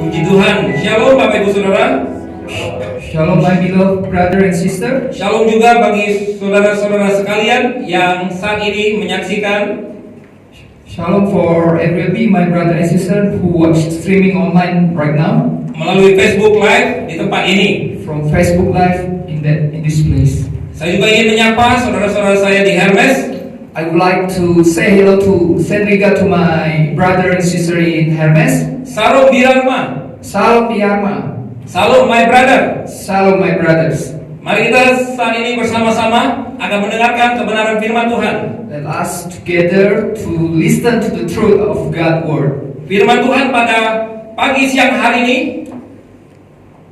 Puji Tuhan. Shalom Bapak Ibu Saudara. Shalom my beloved brother and sister. Shalom juga bagi saudara-saudara sekalian yang saat ini menyaksikan. Shalom for everybody, my brother and sister who watch streaming online right now. Melalui Facebook Live di tempat ini. From Facebook Live in this place. Saya juga ingin menyapa saudara-saudara saya di Hermes. I would like to say hello to send regard to my brother and sister in Hermes. Salam Dirumah. Salam Dirumah. Salam my brother. Salam my brothers. Mari kita saat ini bersama-sama akan mendengarkan kebenaran firman Tuhan. Let us together to listen to the truth of God's word. Firman Tuhan pada pagi siang hari ini.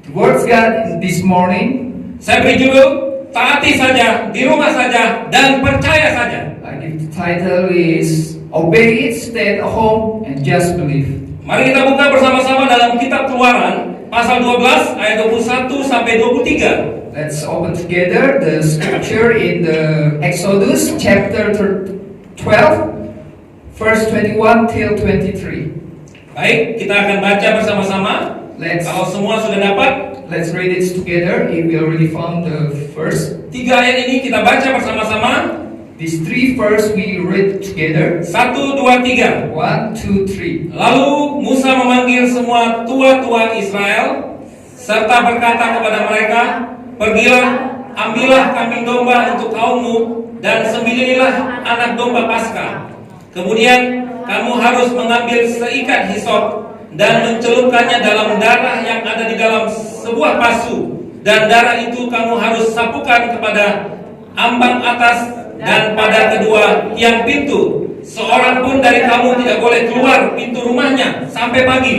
The words God this morning. Saya beri judul Taati saja, di rumah saja, dan percaya saja. The title is Obey It, Stay at Home, and Just Believe. Mari kita buka bersama-sama dalam kitab Keluaran pasal 12 ayat 21 sampai 23. Let's open together the scripture in the Exodus chapter 12 verse 21 till 23. Baik, kita akan baca bersama-sama. Kalau semua sudah dapat, let's read it together. If we already found the verse. 3 ayat ini kita baca bersama-sama. These 3 verse we read together. 1, 2, 3. 1, 2, 3. Lalu Musa memanggil semua tua-tua Israel serta berkata kepada mereka, pergilah, ambillah kambing domba untuk kaummu dan sembelihlah anak domba Paskah. Kemudian kamu harus mengambil seikat hisop dan mencelupkannya dalam darah yang ada di dalam sebuah pasu, dan darah itu kamu harus sapukan kepada ambang atas dan pada kedua tiang pintu. Seorang pun dari kamu tidak boleh keluar pintu rumahnya sampai pagi,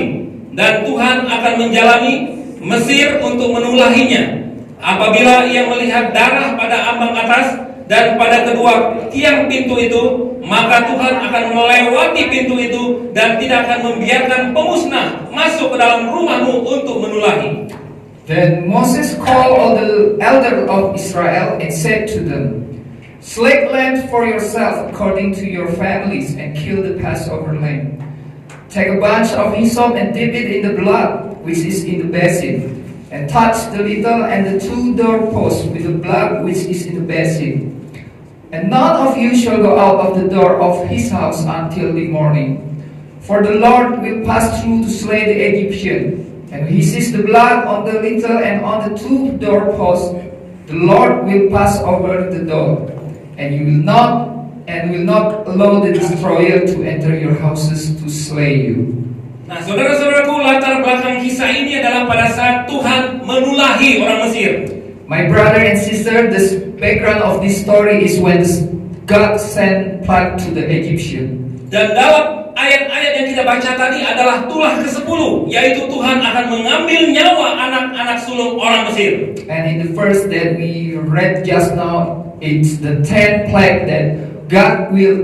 dan Tuhan akan menjalani Mesir untuk menulahinya. Apabila ia melihat darah pada ambang atas dan pada kedua tiang pintu itu, maka Tuhan akan melewati pintu itu dan tidak akan membiarkan pemusnah masuk ke dalam rumahmu untuk menulahi. Then Moses called all the elders of Israel and said to them, select lambs for yourself according to your families and kill the Passover lamb. Take a bunch of hyssop and dip it in the blood which is in the basin, and touch the little and the 2 doorposts with the blood which is in the basin. And none of you shall go out of the door of his house until the morning. For the Lord will pass through to slay the Egyptian. And when he sees the blood on the little and on the 2 doorposts, the Lord will pass over the door. And you will not allow the destroyer to enter your houses to slay you. Nah, saudara-saudaraku, latar belakang kisah ini adalah pada saat Tuhan menulahi orang Mesir. My brother and sister, the background of this story is when God sent plague to the Egyptian. Dan dalam ayat-ayat yang kita baca tadi adalah tulah ke-10, yaitu Tuhan akan mengambil nyawa anak-anak sulung orang Mesir. And in the verse that we read just now, it's the 10th plague that God will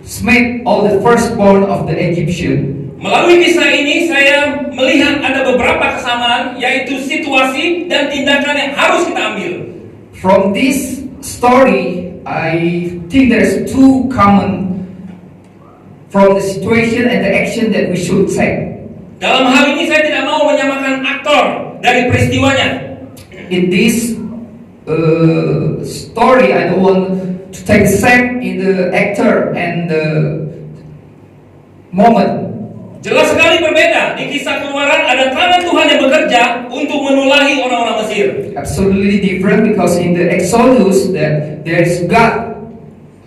smite all the firstborn of the Egyptian. Melalui kisah ini saya melihat ada beberapa kesamaan, yaitu situasi dan tindakan yang harus kita ambil. From this story, I think there's 2 common from the situation and the action that we should take. Dalam hal ini saya tidak mau menyamakan aktor dari peristiwanya. In this story, I don't want to take the same in the actor and the moment. Jelas sekali berbeda. Di kisah Keluaran ada tangan Tuhan yang bekerja untuk menulahi orang-orang Mesir. Absolutely different, because in the Exodus that there is God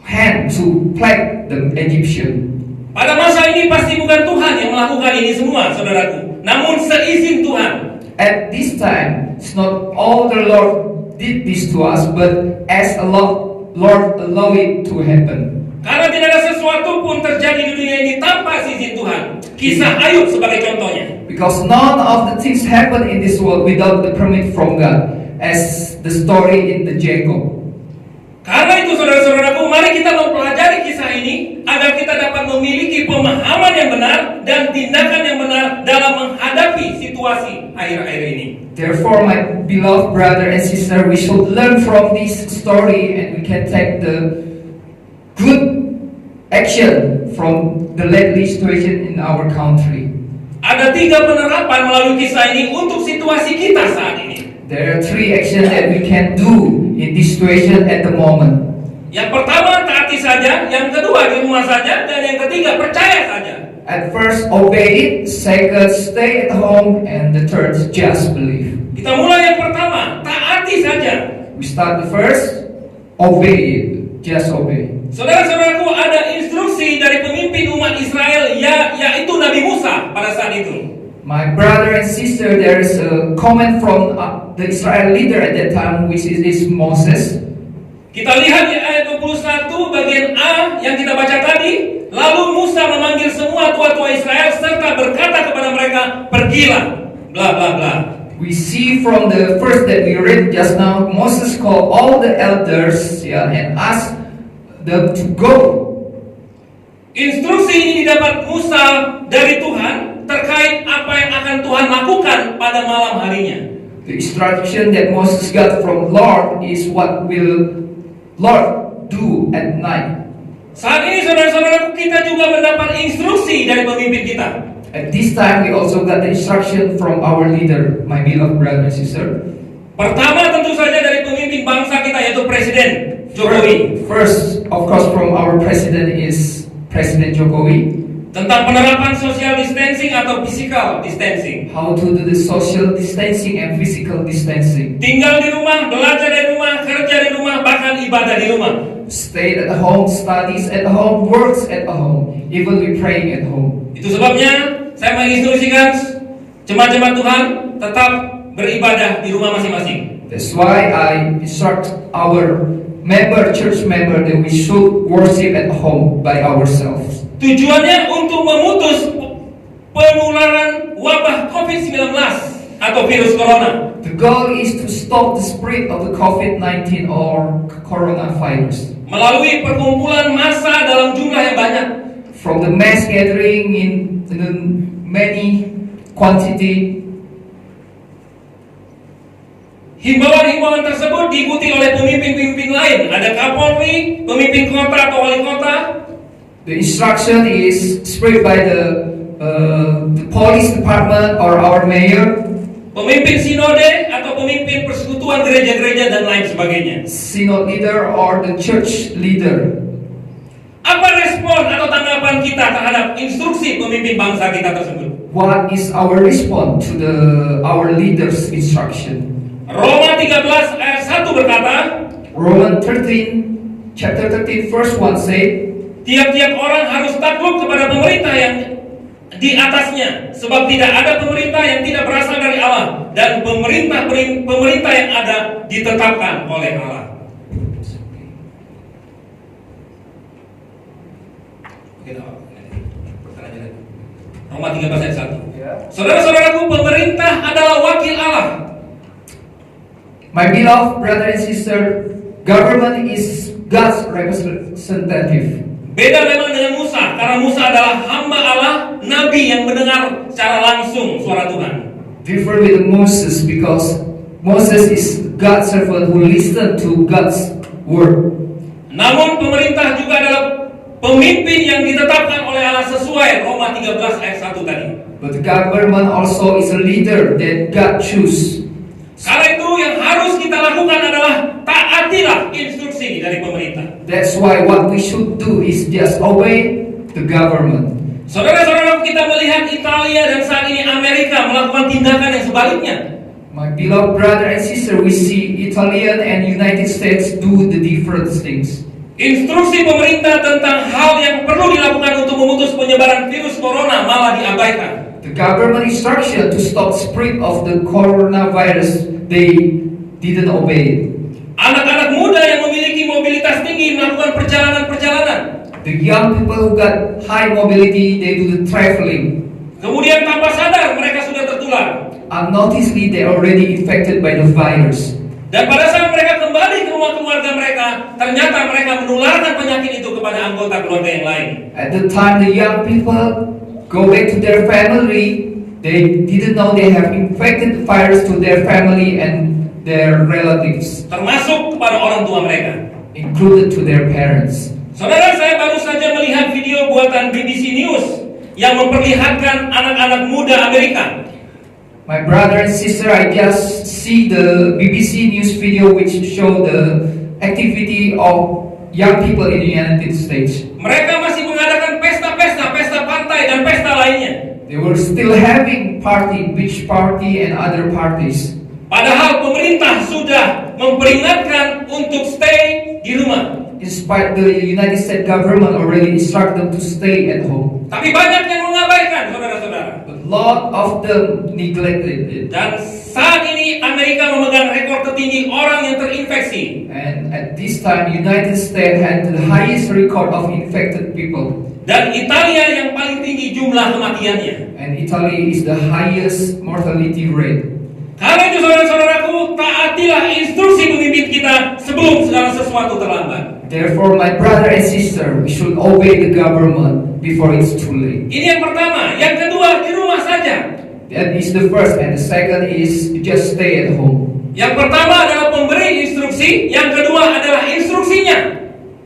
hand to plague the Egyptian. Pada masa ini pasti bukan Tuhan yang melakukan ini semua, saudaraku. Namun seizin Tuhan. At this time, it's not all the Lord did this to us, but as a Lord allow it to happen. Karena tidak ada sesuatu pun terjadi di dunia ini tanpa izin Tuhan. Kisah Ayub sebagai contohnya. Because none of the things happen in this world without the permit from God, as the story in the Jacob. Karena itu saudara-saudaraku, mari kita mempelajari kisah ini agar kita dapat memiliki pemahaman yang benar dan tindakan yang benar dalam menghadapi situasi akhir-akhir ini. Therefore, my beloved brother and sister, we should learn from this story and we can take the good action from the lately situation in our country. Ada 3 penerapan melalui kisah ini untuk situasi kita saat ini. There are 3 actions that we can do in this situation at the moment. Yang pertama, taati saja. Yang kedua, di rumah saja. Dan yang ketiga, percaya saja. At first, obey it. Second, stay at home. And the third, just believe. Kita mulai yang pertama, taati saja. We start the first, obey it. Just obey. Saudara-saudaraku, ada instruksi dari pemimpin umat Israel, yaitu Nabi Musa pada saat itu. My brother and sister, there is a comment from the Israel leader at that time, which is Moses. Kita lihat di ayat 21 bagian A yang kita baca tadi. Lalu Musa memanggil semua tua-tua Israel serta berkata kepada mereka, pergilah, bla bla bla. We see from the verse that we read just now, Moses called all the elders, and asked them to go. Instruksi ini didapat Musa dari Tuhan terkait apa yang akan Tuhan lakukan pada malam harinya. The instruction that Moses got from Lord is what will Lord do at night. Saat ini saudara-saudaraku, kita juga mendapat instruksi dari pemimpin kita. At this time we also got the instruction from our leader, my beloved brother and sister. Pertama tentu saja dari pemimpin bangsa kita, yaitu Presiden Jokowi. First, of course, from our president is President Jokowi. Tentang penerapan social distancing atau physical distancing. How to do the social distancing and physical distancing. Tinggal di rumah, belajar di rumah, kerja di rumah, bahkan ibadah di rumah. Stay at home, studies at home, works at home, even we praying at home. Itu sebabnya saya menginstruksikan jemaat-jemaat Tuhan tetap beribadah di rumah masing-masing. That's why I instruct our church member that we should worship at home by ourselves. Tujuannya untuk memutus penularan wabah COVID-19 atau virus corona. The goal is to stop the spread of the COVID-19 or coronavirus. Melalui perkumpulan massa dalam jumlah yang banyak. From the mass gathering in the many quantity. Himbauan-himbauan tersebut diikuti oleh pemimpin-pemimpin lain. Ada Kapolri, pemimpin kota atau wali kota. The instruction is spread by the police department or our mayor. Pemimpin sinode atau pemimpin persekutuan gereja-gereja dan lain sebagainya. Synod leader or the church leader. Apa respon atau tanggapan kita terhadap instruksi pemimpin bangsa kita tersebut? What is our response to our leader's instruction? Roma 13 ayat 1 berkata, Romans 13, chapter 13, verse 1 say, tiap-tiap orang harus takluk kepada pemerintah yang di atasnya, sebab tidak ada pemerintah yang tidak berasal dari Allah, dan pemerintah yang ada ditetapkan oleh Allah. Roma 13 ayat 1. Saudara-saudaraku, pemerintah adalah wakil Allah. My beloved brother and sister, government is God's representative. Beda memang dengan Musa, karena Musa adalah hamba Allah, nabi yang mendengar secara langsung suara Tuhan. Different with Moses because Moses is God's servant who listened to God's word. Namun pemerintah juga adalah pemimpin yang ditetapkan oleh Allah sesuai Roma 13 ayat 1 tadi. But the government also is a leader that God choose. Karena itu yang harus kita lakukan adalah taatilah instruksi dari pemerintah. That's why what we should do is just obey the government. Saudara-saudara, kita melihat Italia dan saat ini Amerika melakukan tindakan yang sebaliknya. My beloved brother and sister, we see Italian and United States do the different things. Instruksi pemerintah tentang hal yang perlu dilakukan untuk memutus penyebaran virus corona malah diabaikan. The government instruction to stop spread of the coronavirus, they didn't obey it. Anak-anak muda yang memiliki mobilitas tinggi melakukan perjalanan-perjalanan. The young people who got high mobility, they do the traveling. Kemudian tanpa sadar mereka sudah tertular. Unnoticedly, they already infected by the virus. Dan pada saat mereka kembali ke rumah keluarga mereka, ternyata mereka menularkan penyakit itu kepada anggota keluarga yang lain. At the time the young people go back to their family, they didn't know they have infected the virus to their family and their relatives, Termasuk kepada orang tua mereka. included to their parents. Saudara, saya baru saja melihat video buatan BBC News yang memperlihatkan anak-anak muda Amerika. My brother and sister, I just see the BBC news video which show the activity of young people in the United States. Mereka masih mengadakan pesta pantai dan pesta lainnya. They were still having party, beach party and other parties. Padahal pemerintah sudah memperingatkan untuk stay di rumah. In spite the United States government already instructed them to stay at home. Tapi banyak yang mengabaikan, saudara-saudara. But a lot of them neglected it. Dan saat ini Amerika memegang rekor tertinggi orang yang terinfeksi. And at this time, United States had the highest record of infected people. Dan Italia yang paling tinggi jumlah kematiannya. And Italy is the highest mortality rate. Karena itu saudara-saudaraku, taatilah instruksi pemimpin kita sebelum segala sesuatu terlambat. Therefore, my brother and sister, we should obey the government before it's too late. Ini yang pertama. Yang kedua, di rumah saja. That is the first, and the second is just stay at home. Yang pertama adalah pemberi instruksi, yang kedua adalah instruksinya.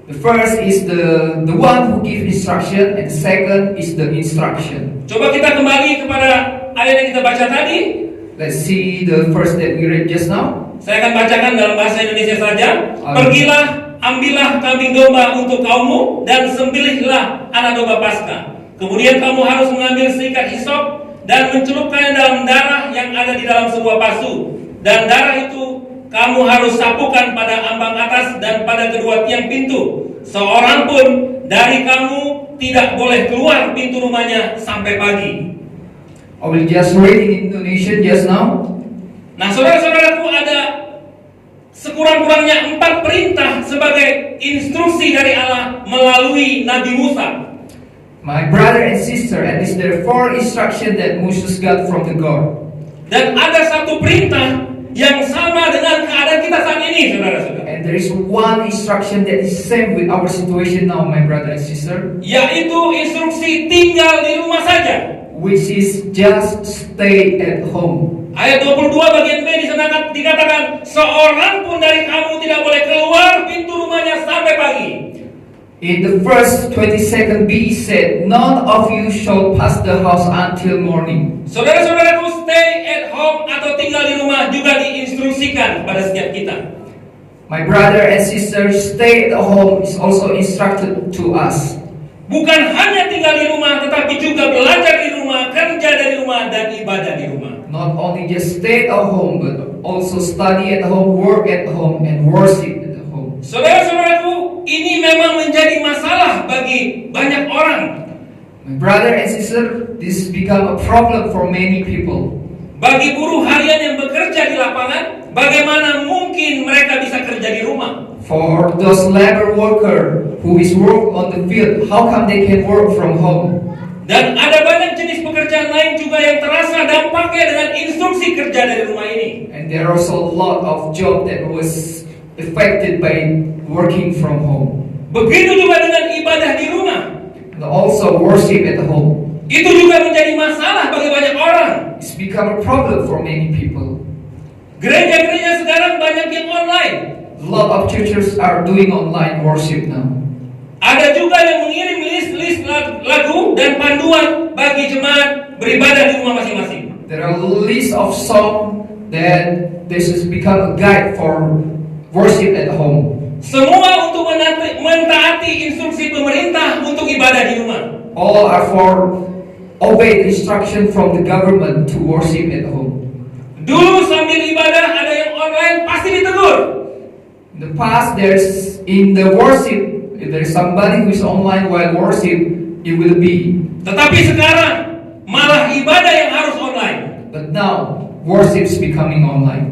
The first is the one who gives instruction, and the second is the instruction. Coba kita kembali kepada ayat yang kita baca tadi. Let's see the first that we read just now. Saya akan bacakan dalam bahasa Indonesia saja. Amin. Pergilah, ambillah kambing domba untuk kaummu dan sembelihlah anak domba Paskah. Kemudian kamu harus mengambil seikat hisop dan mencelupkannya dalam darah yang ada di dalam sebuah pasu. Dan darah itu kamu harus sapukan pada ambang atas dan pada kedua tiang pintu. Seorang pun dari kamu tidak boleh keluar pintu rumahnya sampai pagi. I will just read in Indonesian just now. Nah, saudara-saudaraku, ada sekurang-kurangnya 4 perintah sebagai instruksi dari Allah melalui Nabi Musa. My brother and sister, at least there are 4 instructions that Moses got from the God. Dan ada satu perintah yang sama dengan keadaan kita saat ini, saudara-saudara. And there is one instruction that is same with our situation now, my brother and sister, Yaitu instruksi tinggal di rumah saja. which is just stay at home. Ayat 22 bagian B di sana dikatakan, seorang pun dari kamu tidak boleh keluar pintu rumahnya sampai pagi. In the first 22nd B said, none of you shall pass the house until morning. Saudara-saudaraku, stay at home atau tinggal di rumah juga diinstruksikan pada setiap kita. My brother and sister, stay at home is also instructed to us. Bukan hanya tinggal di rumah, tetapi juga belajar di rumah, kerja dari rumah, dan ibadah di rumah. Not only just stay at home, but also study at home, work at home, and worship at home. Saudara-saudaraku, ini memang menjadi masalah bagi banyak orang. My brother and sister, this has become a problem for many people. Bagi buruh harian yang bekerja di lapangan, bagaimana mungkin mereka bisa kerja di rumah? For those labor worker who is work on the field, how come they can work from home? Dan ada banyak jenis pekerjaan lain juga yang terasa dampaknya dengan instruksi kerja dari rumah ini. And there are also a lot of job that was affected by working from home. Begitu juga dengan ibadah di rumah. And also worship at home. Itu juga menjadi masalah bagi banyak orang. It's become a problem for many people. Gereja-gereja sekarang banyak yang online. A lot of churches are doing online worship now. Ada juga yang mengirim list lagu dan panduan bagi jemaat beribadah di rumah masing-masing. There are a list of songs that this has become a guide for worship at home. Semua untuk mentaati instruksi pemerintah untuk ibadah di rumah. All are for obey the instruction from the government to worship at home. Dulu sambil ibadah ada yang online pasti ditegur. In the past, there's in the worship, if there's somebody who is online while worship, it will be. Tetapi sekarang malah ibadah yang harus online. But now, worship is becoming online.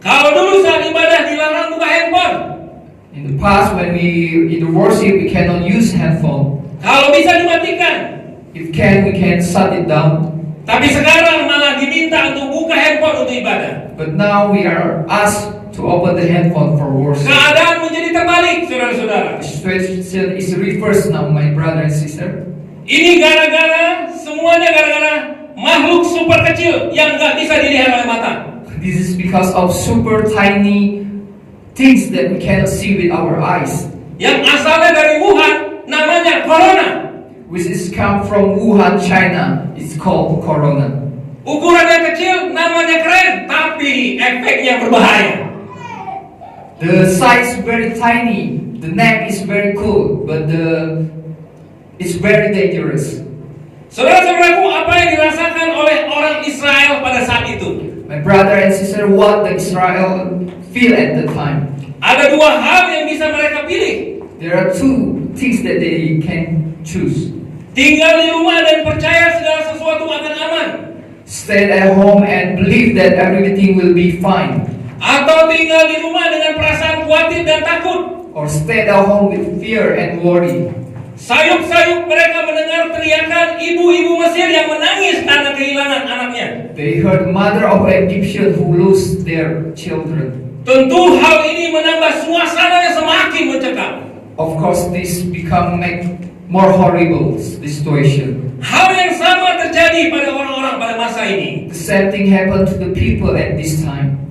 Kalau dulu saat ibadah dilarang buka handphone. In the past, when we in the worship, we cannot use handphone. Kalau bisa dimatikan. If can, we can shut it down. Tapi sekarang malah diminta untuk buka handphone untuk ibadah. But now we are asked to open the handphone for worship. Keadaan menjadi terbalik, saudara-saudara. The situation is reversed now, my brother and sister. Ini semuanya gara-gara makhluk super kecil yang nggak bisa dilihat oleh mata. This is because of super tiny things that we cannot see with our eyes. Yang asalnya dari Wuhan, namanya corona. which is come from Wuhan, China, is called corona. Ukurannya kecil, namanya keren, tapi efeknya berbahaya. The size very tiny, the name is very cool, but it's very dangerous. Saudara-saudaraku, apa yang dirasakan oleh orang Israel pada saat itu? My brother and sister, what the Israel feel at the time? Ada dua hal yang bisa mereka pilih. There are two things that they can choose. Tinggal di rumah dan percaya segala sesuatu akan aman. Stay at home and believe that everything will be fine. Atau tinggal di rumah dengan perasaan khawatir dan takut. Or stay at home with fear and worry. Sayup-sayup mereka mendengar teriakan ibu-ibu Mesir yang menangis karena kehilangan anaknya. They heard mother of Egyptian who lose their children. Tentu hal ini menambah suasananya semakin mencekam. Of course, this make more horrible the situation. Hal yang sama terjadi pada orang-orang pada masa ini. The same thing happened to the people at this time.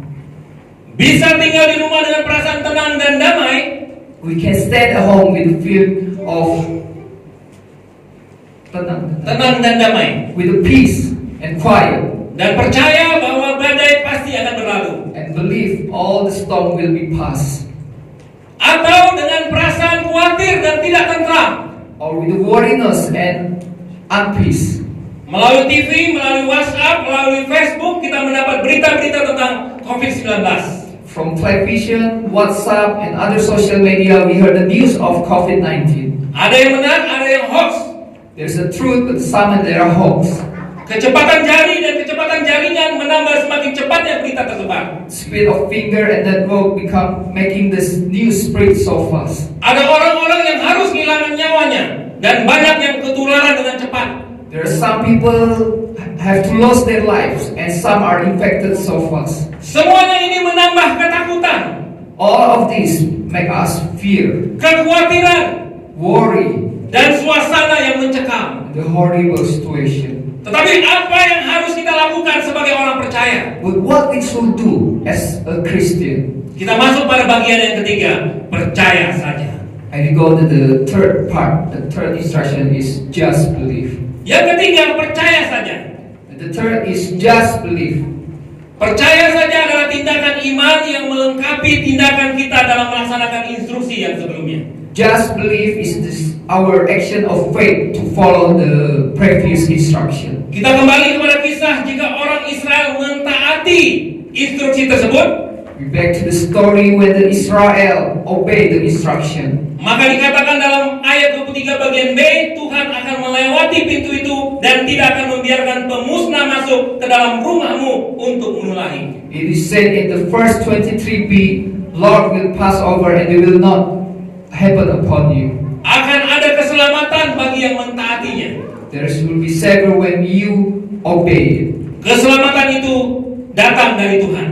Bisa tinggal di rumah dengan perasaan tenang dan damai. We can stay at home with the feel of tenang dan damai, with the peace and quiet, dan percaya bahwa badai pasti akan berlalu. and believe all the storm will be past. Atau dengan perasaan khawatir dan tidak tentram, Or with the worriness and unpeace. melalui TV, melalui WhatsApp, melalui Facebook kita mendapat berita-berita tentang COVID-19. From television, WhatsApp, and other social media, we heard the news of COVID-19. Ada yang benar, ada yang hoax. There's a truth, but some there are hoax. Kecepatan jari dan kecepatan jaringan menambah semakin cepatnya berita tersebar. Speed of finger and network become making this news spread so fast. Ada orang-orang yang harus kehilangan nyawanya dan banyak yang ketularan dengan cepat. There are some people have to lose their lives and some are infected so fast. Semuanya ini menambah ketakutan. All of this make us fear, Kekhawatiran, worry, dan suasana yang mencekam. the horrible situation. Tetapi apa yang harus kita lakukan sebagai orang percaya? But what we should do as a Christian? Kita masuk pada bagian yang ketiga, percaya saja. And we go to the third part. The third instruction is just believe. Yang ketiga, percaya saja. The third is just believe. Percaya saja adalah tindakan iman yang melengkapi tindakan kita dalam melaksanakan instruksi yang sebelumnya. Just believe is our action of faith to follow the previous instruction. Kita kembali kepada kisah jika orang Israel mentaati instruksi tersebut. We back to the story when the Israel obeyed the instruction. Maka dikatakan dalam ayat 23 bagian B, Tuhan akan melewati pintu itu dan tidak akan membiarkan pemusnah masuk ke dalam rumahmu untuk menulahi. It is said in the verse 23b, Lord will pass over and it will not happen upon you. Akan ada keselamatan bagi yang mentaatinya. There will be savor when you obey it. Keselamatan itu datang dari Tuhan.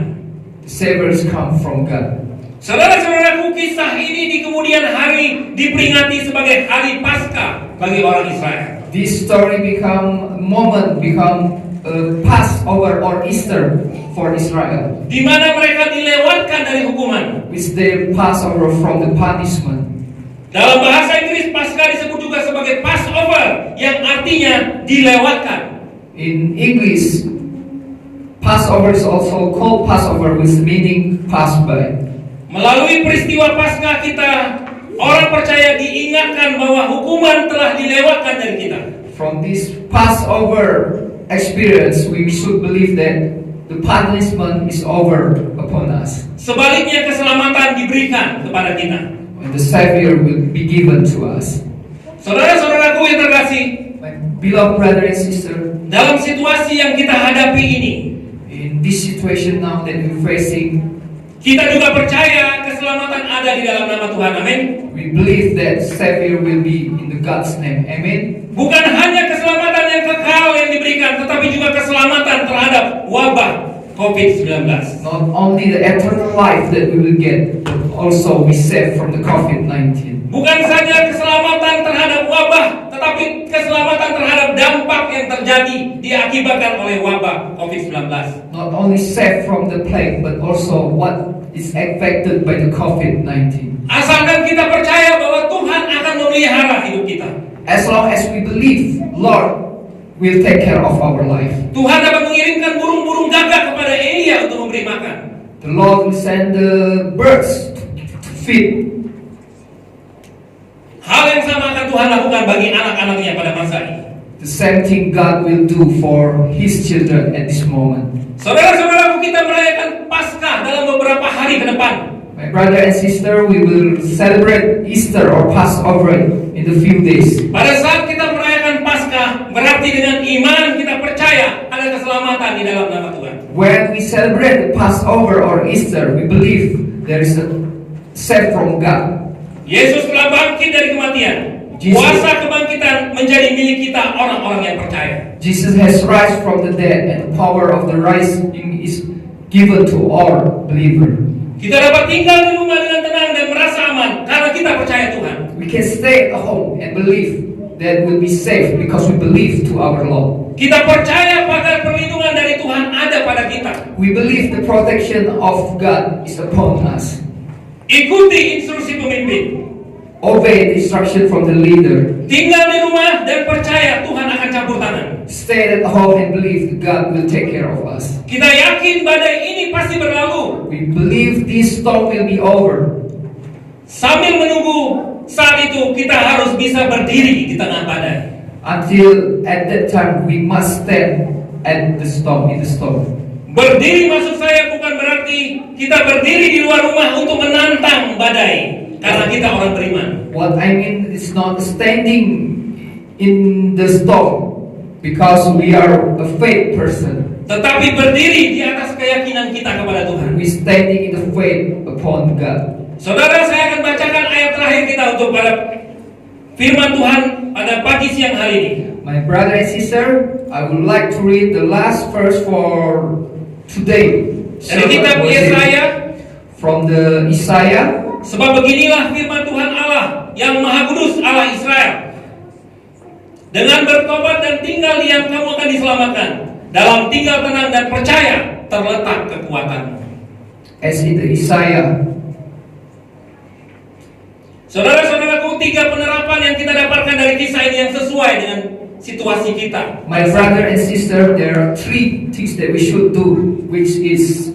The savors come from God. Saudara-saudaraku, kisah ini di kemudian hari diperingati sebagai hari Paskah bagi orang Israel. This story become Passover or Easter for Israel, Di mana mereka dilewatkan dari hukuman. which they pass over from the punishment. Dalam bahasa Inggris, Paskah disebut juga sebagai Passover, yang artinya dilewatkan. In English, Passover is also called Passover, with meaning pass by. Melalui peristiwa Paskah kita, orang percaya diingatkan bahwa hukuman telah dilewatkan dari kita. From this Passover experience, we should believe that the punishment is over upon us. Sebaliknya, keselamatan diberikan kepada kita. And the Savior will be given to us. Saudara-saudaraku yang terkasih, My beloved brother and sister, dalam situasi yang kita hadapi ini, in this situation now that we're facing, kita juga percaya keselamatan ada di dalam nama Tuhan. Amin. we believe that Savior will be in the God's name. Amen. Bukan hanya keselamatan yang kekal yang diberikan, tetapi juga keselamatan terhadap wabah COVID-19. Not only the eternal life that we will get, but also we saved from the COVID-19. Bukan saja keselamatan terhadap wabah, tetapi keselamatan terhadap dampak yang terjadi diakibatkan oleh wabah COVID-19. Not only saved from the plague, but also what is affected by the COVID-19. Asalkan kita percaya bahwa Tuhan akan memelihara hidup kita. As long as we believe, Lord will take care of our life. Tuhan dapat mengirimkan burung-burung gagak kepada Elia untuk memberi makan. The Lord will send the birds to feed. Hal yang sama akan Tuhan lakukan bagi anak-anaknya pada masa ini. The same thing God will do for His children at this moment. Saudara-saudaraku, kita merayakan Paskah dalam beberapa hari ke depan. My brother and sister, we will celebrate Easter or Passover in the few days. Pada saat kita merayakan Paskah, berarti dengan iman kita percaya ada keselamatan di dalam nama Tuhan. When we celebrate the Passover or Easter, we believe there is a save from God. Yesus telah bangkit dari kematian. Kuasa kebangkitan menjadi milik kita orang-orang yang percaya. Jesus has rise from the dead, and the power of the rising is given to all believer. Kita dapat tinggal di rumah dengan tenang dan merasa aman karena kita percaya Tuhan. We can stay at home and believe that we'll be safe because we believe to our Lord. Kita percaya pada perlindungan dari Tuhan ada pada kita. We believe the protection of God is upon us. Ikuti instruksi pemimpin. Obey the instruction from the leader. Tinggal di rumah dan percaya Tuhan akan campur tangan. Stay at home and believe that God will take care of us. Kita yakin badai ini pasti berlalu. We believe this storm will be over. Sambil menunggu saat itu kita harus bisa berdiri di tengah badai. Until at that time we must stand at the storm, in the storm. Berdiri maksud saya bukan berarti kita berdiri di luar rumah untuk menantang badai, karena kita orang beriman. What I mean is not standing in the storm because we are a faith person. Tetapi berdiri di atas keyakinan kita kepada Tuhan. We standing in the faith upon God. Saudara, saya akan bacakan ayat terakhir kita untuk pada firman Tuhan pada pagi siang hari ini. My brother and sister, I would like to read the last verse for today. Dari kitab Yesaya, from the Isaiah. sebab beginilah firman Tuhan Allah yang Maha Kudus, Allah Israel. Dengan bertobat dan tinggal diam kamu akan diselamatkan. Dalam tinggal tenang dan percaya terletak kekuatan. As in the Isaiah. Saudara-saudaraku, 3 penerapan yang kita dapatkan dari kisah ini yang sesuai dengan situasi kita. My brother and sister, there are 3 things that we should do, which is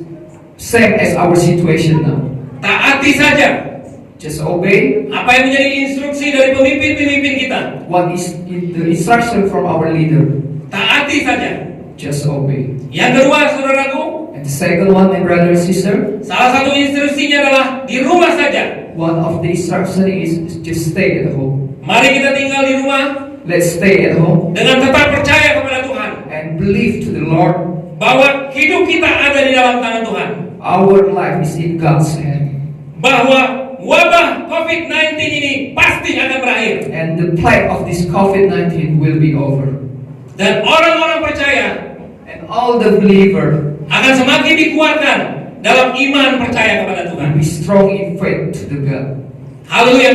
same as our situation now. Taati saja. Just obey. Apa yang menjadi instruksi dari pemimpin-pemimpin kita? What is the instruction from our leader? Taati saja. Just obey. Yang kedua, saudaraku, And the second one, my brother and sister, salah satu instruksinya adalah di rumah saja. one of the instruction is just stay at home. Mari kita tinggal di rumah Let's stay at home dengan tetap percaya kepada Tuhan and believe to the Lord. bahwa hidup kita ada di dalam tangan Tuhan. Our life is in God's hand. Bahwa wabah COVID-19 ini pasti akan berakhir. And the plague of this COVID-19 will be over. Dan orang-orang percaya And all the believer akan semakin dikuatkan dalam iman percaya kepada Tuhan. will be strong in faith to the God. Haleluya.